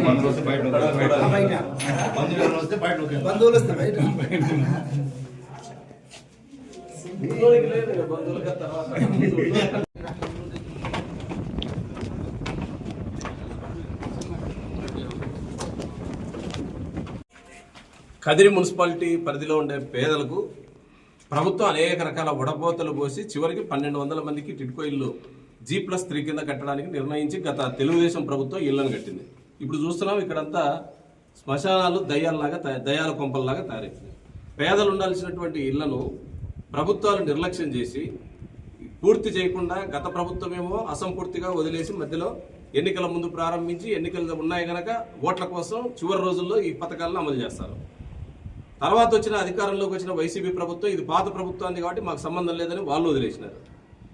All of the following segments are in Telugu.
బంధువులు వస్తే బయట బంధువులు వస్తే బయట కదిరి మున్సిపాలిటీ పరిధిలో ఉండే పేదలకు ప్రభుత్వం అనేక రకాల వడపోతలు పోసి చివరికి 1200 మందికి టిడ్కో ఇల్లు G+3 కింద కట్టడానికి నిర్ణయించి గత తెలుగుదేశం ప్రభుత్వం ఇళ్లను కట్టింది. ఇప్పుడు చూస్తున్నాం ఇక్కడంతా శ్మశానాలు దయ్యాల కొంపల్లాగా తయారైంది. పేదలు ఉండాల్సినటువంటి ఇళ్లను ప్రభుత్వాలు నిర్లక్ష్యం చేసి పూర్తి చేయకుండా గత ప్రభుత్వమేమో అసంపూర్తిగా వదిలేసి మధ్యలో ఎన్నికల ముందు ప్రారంభించి ఎన్నికలు ఉన్నాయి కనుక ఓట్ల కోసం చివరి రోజుల్లో ఈ పథకాలను అమలు చేస్తారు. తర్వాత వచ్చిన అధికారంలోకి వచ్చిన వైసీపీ ప్రభుత్వం ఇది పాత ప్రభుత్వాన్ని కాబట్టి మాకు సంబంధం లేదని వాళ్ళు వదిలేసినారు.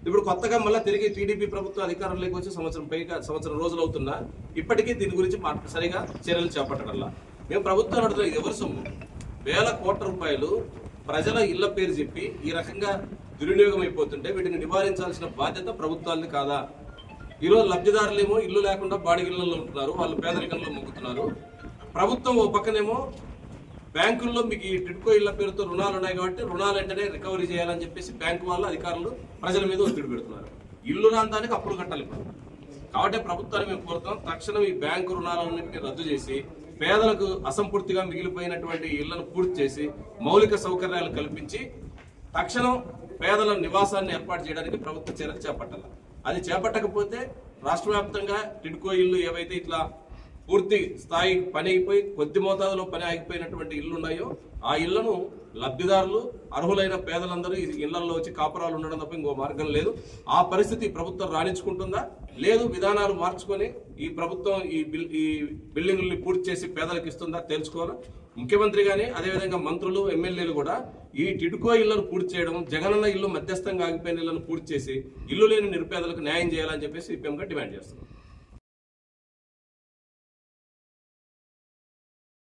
ఇప్పుడు కొత్తగా మళ్ళీ తిరిగి టీడీపీ ప్రభుత్వం అధికారంలోకి వచ్చి సంవత్సరం రోజులు అవుతున్నా ఇప్పటికీ దీని గురించి సరిగా చర్యలు చేపట్టడంలా. మేము ప్రభుత్వం అడుగుతున్నాం, ఇది ఎవరి సొమ్ము? వేల కోట్ల రూపాయలు ప్రజల ఇళ్ల పేరు చెప్పి ఈ రకంగా దుర్వినియోగం అయిపోతుంటే వీటిని నివారించాల్సిన బాధ్యత ప్రభుత్వాన్ని కాదా? ఈరోజు లబ్ధిదారులేమో ఇల్లు లేకుండా బాడిగిళ్ళలో ఉంటున్నారు, వాళ్ళు పేదరికంలో మొక్కుతున్నారు. ప్రభుత్వం ఓ పక్కనేమో బ్యాంకుల్లో మీకు ఈ టిడ్కో ఇళ్ల పేరుతో రుణాలు ఉన్నాయి కాబట్టి రుణాలు వెంటనే రికవరీ చేయాలని చెప్పేసి బ్యాంకు వాళ్ళు అధికారులు ప్రజల మీద ఒత్తిడి పెడుతున్నారు. ఇల్లు రాందానికి అప్పులు కట్టాలి ఇప్పుడు. కాబట్టి ప్రభుత్వాన్ని మేము కోరుతాం, తక్షణం ఈ బ్యాంకు రుణాలన్నింటినీ రద్దు చేసి పేదలకు అసంపూర్తిగా మిగిలిపోయినటువంటి ఇళ్లను పూర్తి చేసి మౌలిక సౌకర్యాలు కల్పించి తక్షణం పేదల నివాసాన్ని ఏర్పాటు చేయడానికి ప్రభుత్వ చర్యలు చేపట్టాలి. అది చేపట్టకపోతే రాష్ట్ర వ్యాప్తంగా టిడ్కో ఇల్లు ఏవైతే ఇట్లా పూర్తి స్థాయి పని అయిపోయి కొద్ది మోతాదులో పని ఆగిపోయినటువంటి ఇళ్లు ఉన్నాయో ఆ ఇళ్లను లబ్ధిదారులు అర్హులైన పేదలందరూ ఈ ఇళ్లలో వచ్చి కాపురాలు ఉండడం తప్ప ఇంకో మార్గం లేదు. ఆ పరిస్థితి ప్రభుత్వం రాణించుకుంటుందా లేదు విధానాలు మార్చుకొని ఈ ప్రభుత్వం ఈ బిల్డింగుల్ని పూర్తి చేసి పేదలకు ఇస్తుందా తెలుసుకోవాలి. ముఖ్యమంత్రి గానీ అదేవిధంగా మంత్రులు ఎమ్మెల్యేలు కూడా ఈ టిడ్కో ఇళ్లను పూర్తి చేయడం, జగనన్న ఇల్లు మధ్యస్థంగా ఆగిపోయిన ఇళ్లను పూర్తి చేసి ఇల్లు లేని నిరుపేదలకు న్యాయం చేయాలని చెప్పేసి సిపిఎంగా డిమాండ్ చేస్తున్నాం.